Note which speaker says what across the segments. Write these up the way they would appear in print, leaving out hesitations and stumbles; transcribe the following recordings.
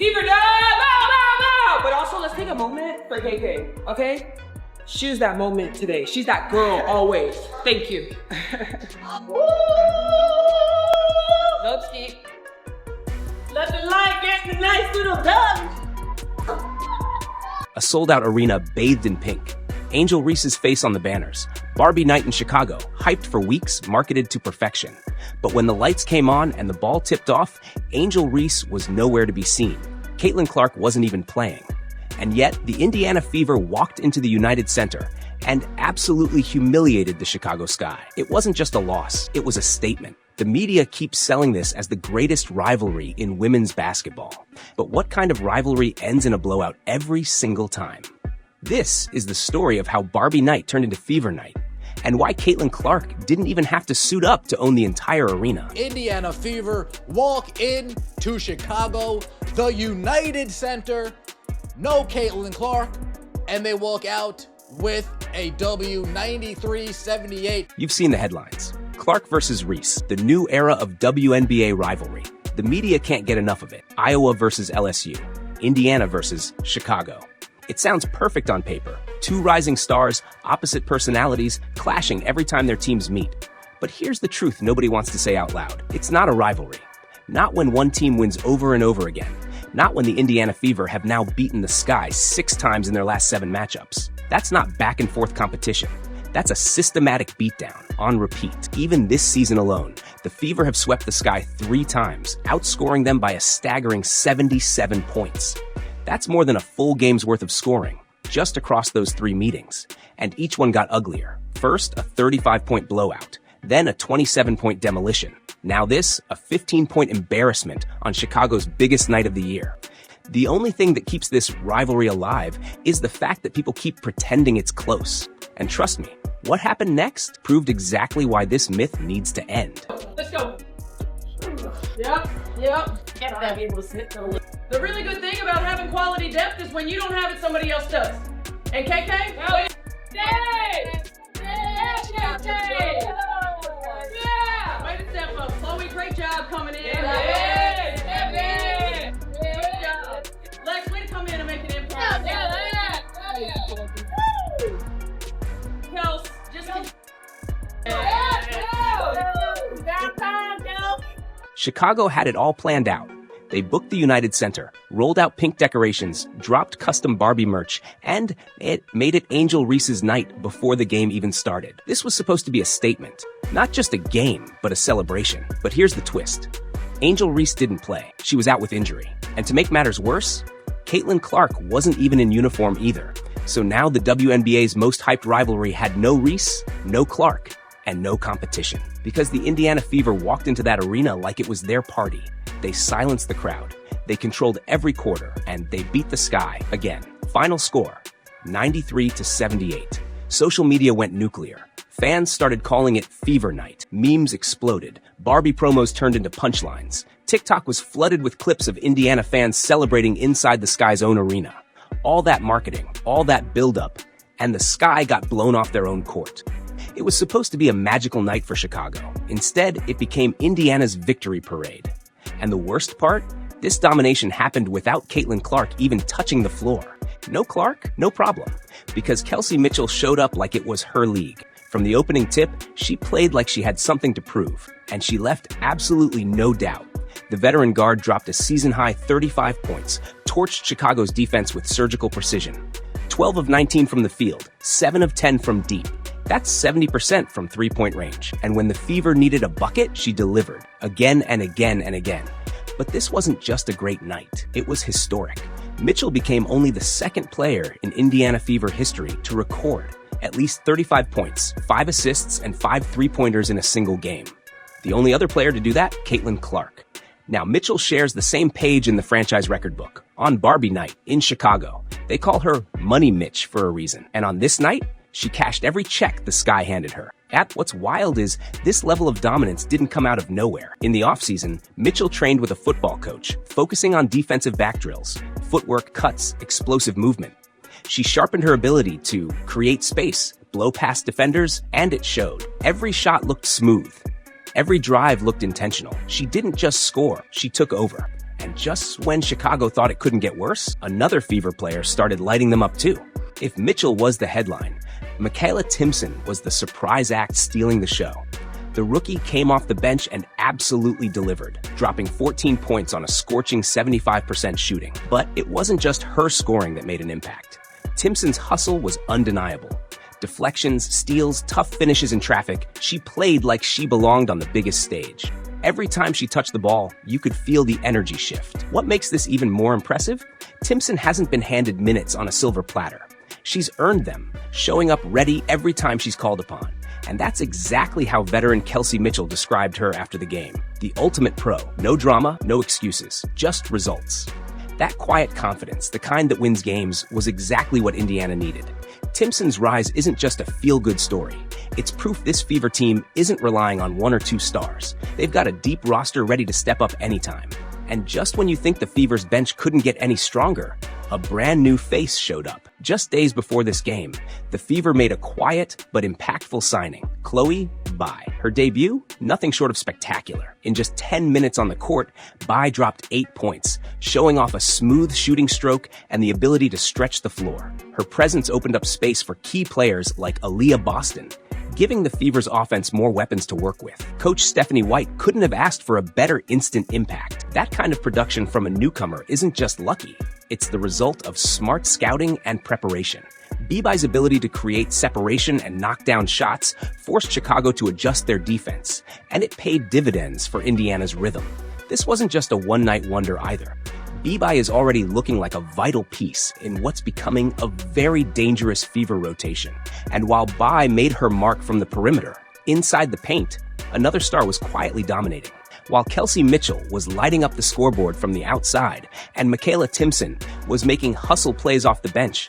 Speaker 1: Fever dive! But also, let's take a moment for KK, okay? She's that moment today. She's that girl always. Thank you. Love Ski. Let the light get the nice little dub.
Speaker 2: A sold-out arena bathed in pink. Angel Reese's face on the banners. Barbie night in Chicago, hyped for weeks, marketed to perfection. But when the lights came on and the ball tipped off, Angel Reese was nowhere to be seen. Caitlin Clark wasn't even playing. And yet, the Indiana Fever walked into the United Center and absolutely humiliated the Chicago Sky. It wasn't just a loss, it was a statement. The media keeps selling this as the greatest rivalry in women's basketball. But what kind of rivalry ends in a blowout every single time? This is the story of how Barbie night turned into Fever night, and why Caitlin Clark didn't even have to suit up to own the entire arena.
Speaker 3: Indiana Fever walk in to Chicago, the United Center, no Caitlin Clark, and they walk out with a W 93-78.
Speaker 2: You've seen the headlines. Clark versus Reese, the new era of WNBA rivalry. The media can't get enough of it. Iowa versus LSU. Indiana versus Chicago. It sounds perfect on paper. Two rising stars, opposite personalities, clashing every time their teams meet. But here's the truth nobody wants to say out loud. It's not a rivalry. Not when one team wins over and over again. Not when the Indiana Fever have now beaten the Sky 6 times in their last 7 matchups. That's not back and forth competition. That's a systematic beatdown, on repeat. Even this season alone, the Fever have swept the Sky 3 times, outscoring them by a staggering 77 points. That's more than a full game's worth of scoring, just across those 3 meetings. And each one got uglier. First, a 35-point blowout, then a 27-point demolition. Now this, a 15-point embarrassment on Chicago's biggest night of the year. The only thing that keeps this rivalry alive is the fact that people keep pretending it's close. And trust me, what happened next proved exactly why this myth needs to end.
Speaker 1: Let's go. Yep. Get that able to sit there. The really good thing about having quality depth is when you don't have it, somebody else does. And KK? Yeah! Way to step up. Chloe, great job coming in. Good job. Lex, way to come in and make an impact. Kels, just
Speaker 2: Chicago had it all planned out. They booked the United Center, rolled out pink decorations, dropped custom Barbie merch, and it made it Angel Reese's night before the game even started. This was supposed to be a statement. Not just a game, but a celebration. But here's the twist. Angel Reese didn't play. She was out with injury. And to make matters worse, Caitlin Clark wasn't even in uniform either. So now the WNBA's most hyped rivalry had no Reese, no Clark, and no competition. Because the Indiana Fever walked into that arena like it was their party. They silenced the crowd, they controlled every quarter, and they beat the Sky again. Final score, 93-78. Social media went nuclear. Fans started calling it Fever Night. Memes exploded. Barbie promos turned into punchlines. TikTok was flooded with clips of Indiana fans celebrating inside the Sky's own arena. All that marketing, all that buildup, and the Sky got blown off their own court. It was supposed to be a magical night for Chicago. Instead, it became Indiana's victory parade. And the worst part? This domination happened without Caitlin Clark even touching the floor. No Clark? No problem. Because Kelsey Mitchell showed up like it was her league. From the opening tip, she played like she had something to prove. And she left absolutely no doubt. The veteran guard dropped a season-high 35 points, torched Chicago's defense with surgical precision. 12 of 19 from the field, 7 of 10 from deep. That's 70% from three-point range. And when the Fever needed a bucket, she delivered, again and again and again. But this wasn't just a great night. It was historic. Mitchell became only the 2nd player in Indiana Fever history to record at least 35 points, 5 assists, and 5 three-pointers in a single game. The only other player to do that, Caitlin Clark. Now, Mitchell shares the same page in the franchise record book, on Barbie night in Chicago. They call her Money Mitch for a reason. And on this night, she cashed every check the Sky handed her. What's wild is this level of dominance didn't come out of nowhere. In the offseason, Mitchell trained with a football coach, focusing on defensive back drills, footwork, cuts, explosive movement. She sharpened her ability to create space, blow past defenders, and it showed. Every shot looked smooth. Every drive looked intentional. She didn't just score, she took over. And just when Chicago thought it couldn't get worse, another Fever player started lighting them up too. If Mitchell was the headline, Makayla Timpson was the surprise act stealing the show. The rookie came off the bench and absolutely delivered, dropping 14 points on a scorching 75% shooting. But it wasn't just her scoring that made an impact. Timpson's hustle was undeniable. Deflections, steals, tough finishes in traffic, she played like she belonged on the biggest stage. Every time she touched the ball, you could feel the energy shift. What makes this even more impressive? Timpson hasn't been handed minutes on a silver platter. She's earned them, showing up ready every time she's called upon. And that's exactly how veteran Kelsey Mitchell described her after the game. The ultimate pro. No drama, no excuses, just results. That quiet confidence, the kind that wins games, was exactly what Indiana needed. Timpson's rise isn't just a feel-good story. It's proof this Fever team isn't relying on one or two stars. They've got a deep roster ready to step up anytime. And just when you think the Fever's bench couldn't get any stronger, a brand new face showed up. Just days before this game, the Fever made a quiet but impactful signing. Chloe Bai. Her debut? Nothing short of spectacular. In just 10 minutes on the court, Bai dropped 8 points, showing off a smooth shooting stroke and the ability to stretch the floor. Her presence opened up space for key players like Aaliyah Boston, giving the Fever's offense more weapons to work with. Coach Stephanie White couldn't have asked for a better instant impact. That kind of production from a newcomer isn't just lucky. It's the result of smart scouting and preparation. Bai's ability to create separation and knock down shots forced Chicago to adjust their defense, and it paid dividends for Indiana's rhythm. This wasn't just a one-night wonder either. Bai is already looking like a vital piece in what's becoming a very dangerous Fever rotation. And while Bai made her mark from the perimeter, inside the paint, another star was quietly dominating. While Kelsey Mitchell was lighting up the scoreboard from the outside and Makayla Timpson was making hustle plays off the bench,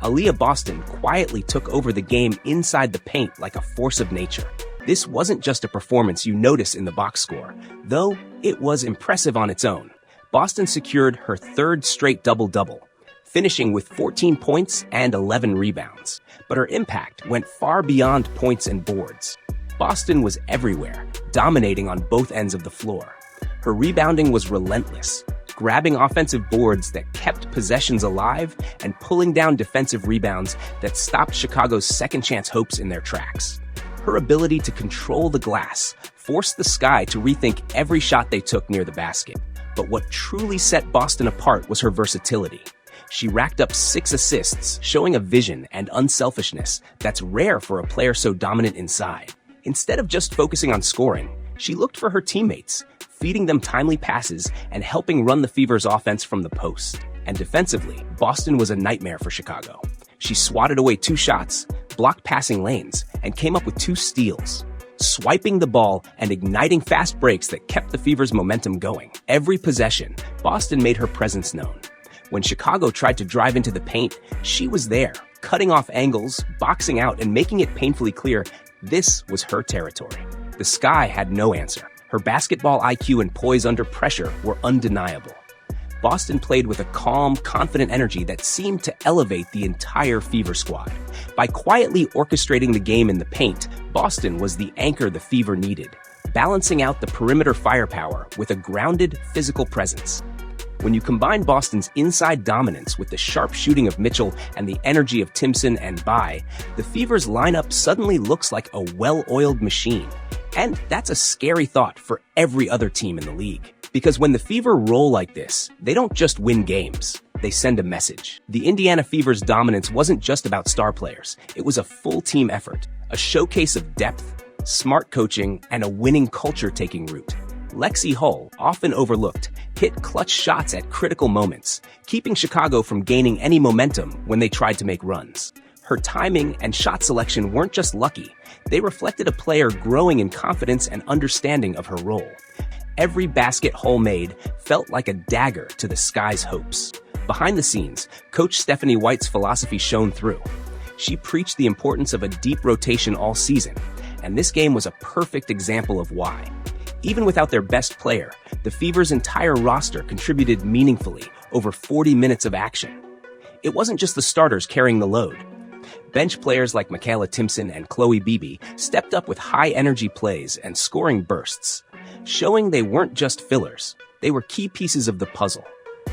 Speaker 2: Aaliyah Boston quietly took over the game inside the paint like a force of nature. This wasn't just a performance you notice in the box score, though it was impressive on its own. Boston secured her third straight double-double, finishing with 14 points and 11 rebounds. But her impact went far beyond points and boards. Boston was everywhere, dominating on both ends of the floor. Her rebounding was relentless, grabbing offensive boards that kept possessions alive and pulling down defensive rebounds that stopped Chicago's second-chance hopes in their tracks. Her ability to control the glass forced the Sky to rethink every shot they took near the basket. But what truly set Boston apart was her versatility. She racked up 6 assists, showing a vision and unselfishness that's rare for a player so dominant inside. Instead of just focusing on scoring, she looked for her teammates, feeding them timely passes and helping run the Fever's offense from the post. And defensively, Boston was a nightmare for Chicago. She swatted away 2 shots, blocked passing lanes, and came up with 2 steals, swiping the ball and igniting fast breaks that kept the Fever's momentum going. Every possession, Boston made her presence known. When Chicago tried to drive into the paint, she was there, cutting off angles, boxing out, and making it painfully clear this was her territory. The Sky had no answer. Her basketball IQ and poise under pressure were undeniable. Boston played with a calm, confident energy that seemed to elevate the entire Fever squad. By quietly orchestrating the game in the paint, Boston was the anchor the Fever needed, balancing out the perimeter firepower with a grounded, physical presence. When you combine Boston's inside dominance with the sharp shooting of Mitchell and the energy of Timpson and Bai, the Fever's lineup suddenly looks like a well-oiled machine. And that's a scary thought for every other team in the league. Because when the Fever roll like this, they don't just win games, they send a message. The Indiana Fever's dominance wasn't just about star players, it was a full team effort, a showcase of depth, smart coaching, and a winning culture taking root. Lexi Hull, often overlooked, hit clutch shots at critical moments, keeping Chicago from gaining any momentum when they tried to make runs. Her timing and shot selection weren't just lucky, they reflected a player growing in confidence and understanding of her role. Every basket Hull made felt like a dagger to the Sky's hopes. Behind the scenes, Coach Stephanie White's philosophy shone through. She preached the importance of a deep rotation all season, and this game was a perfect example of why. Even without their best player, the Fever's entire roster contributed meaningfully, over 40 minutes of action. It wasn't just the starters carrying the load. Bench players like Makayla Timpson and Chloe Beebe stepped up with high-energy plays and scoring bursts, showing they weren't just fillers. They were key pieces of the puzzle.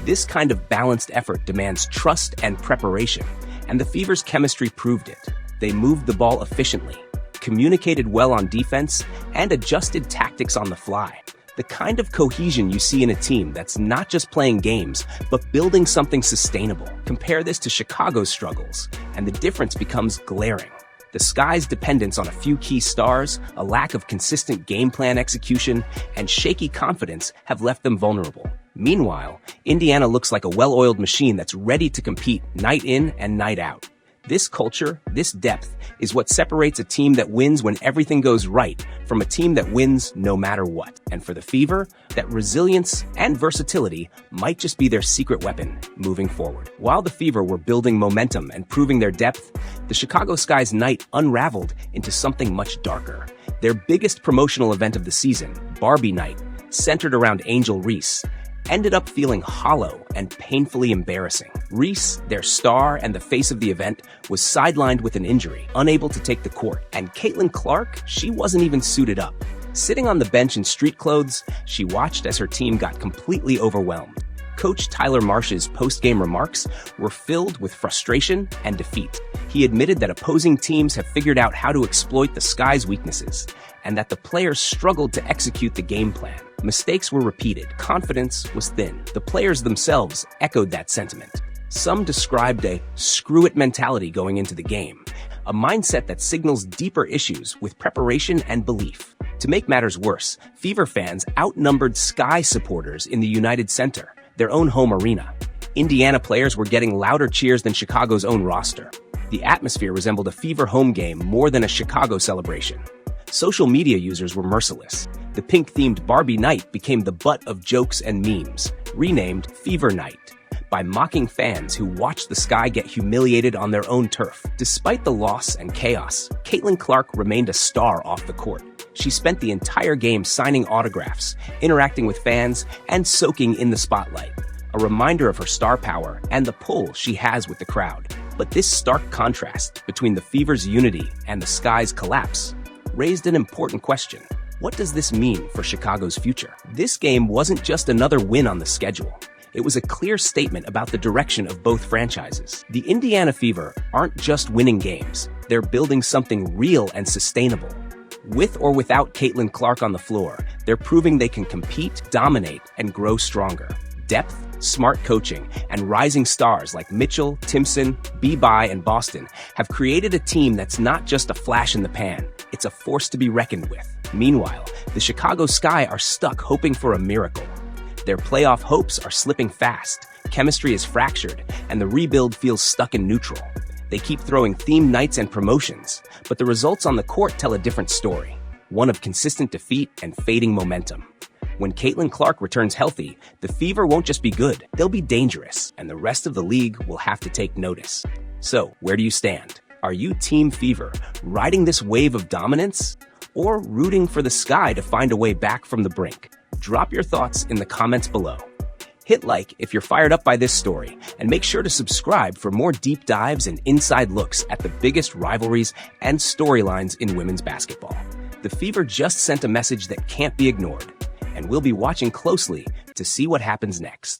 Speaker 2: This kind of balanced effort demands trust and preparation, and the Fever's chemistry proved it. They moved the ball efficiently, communicated well on defense, and adjusted tactics on the fly. The kind of cohesion you see in a team that's not just playing games, but building something sustainable. Compare this to Chicago's struggles, and the difference becomes glaring. The Sky's dependence on a few key stars, a lack of consistent game plan execution, and shaky confidence have left them vulnerable. Meanwhile, Indiana looks like a well-oiled machine that's ready to compete night in and night out. This culture, this depth, is what separates a team that wins when everything goes right from a team that wins no matter what. And for the Fever, that resilience and versatility might just be their secret weapon moving forward. While the Fever were building momentum and proving their depth, the Chicago Sky's night unraveled into something much darker. Their biggest promotional event of the season, Barbie Night, centered around Angel Reese, ended up feeling hollow and painfully embarrassing. Reese, their star and the face of the event, was sidelined with an injury, unable to take the court. And Caitlin Clark, she wasn't even suited up. Sitting on the bench in street clothes, she watched as her team got completely overwhelmed. Coach Tyler Marsh's post-game remarks were filled with frustration and defeat. He admitted that opposing teams have figured out how to exploit the Sky's weaknesses, and that the players struggled to execute the game plan. Mistakes were repeated, confidence was thin. The players themselves echoed that sentiment. Some described a screw-it mentality going into the game, a mindset that signals deeper issues with preparation and belief. To make matters worse, Fever fans outnumbered Sky supporters in the United Center, their own home arena. Indiana players were getting louder cheers than Chicago's own roster. The atmosphere resembled a Fever home game more than a Chicago celebration. Social media users were merciless. The pink-themed Barbie Night became the butt of jokes and memes, renamed Fever Night, by mocking fans who watched the Sky get humiliated on their own turf. Despite the loss and chaos, Caitlin Clark remained a star off the court. She spent the entire game signing autographs, interacting with fans, and soaking in the spotlight, a reminder of her star power and the pull she has with the crowd. But this stark contrast between the Fever's unity and the Sky's collapse raised an important question. What does this mean for Chicago's future? This game wasn't just another win on the schedule. It was a clear statement about the direction of both franchises. The Indiana Fever aren't just winning games. They're building something real and sustainable. With or without Caitlin Clark on the floor, they're proving they can compete, dominate, and grow stronger. Depth, smart coaching, and rising stars like Mitchell, Timpson, B-Bye, and Boston have created a team that's not just a flash in the pan. It's a force to be reckoned with. Meanwhile, the Chicago Sky are stuck hoping for a miracle. Their playoff hopes are slipping fast, chemistry is fractured, and the rebuild feels stuck in neutral. They keep throwing themed nights and promotions, but the results on the court tell a different story, one of consistent defeat and fading momentum. When Caitlin Clark returns healthy, the Fever won't just be good, they'll be dangerous, and the rest of the league will have to take notice. So, where do you stand? Are you Team Fever, riding this wave of dominance, or rooting for the Sky to find a way back from the brink? Drop your thoughts in the comments below. Hit like if you're fired up by this story, and make sure to subscribe for more deep dives and inside looks at the biggest rivalries and storylines in women's basketball. The Fever just sent a message that can't be ignored, and we'll be watching closely to see what happens next.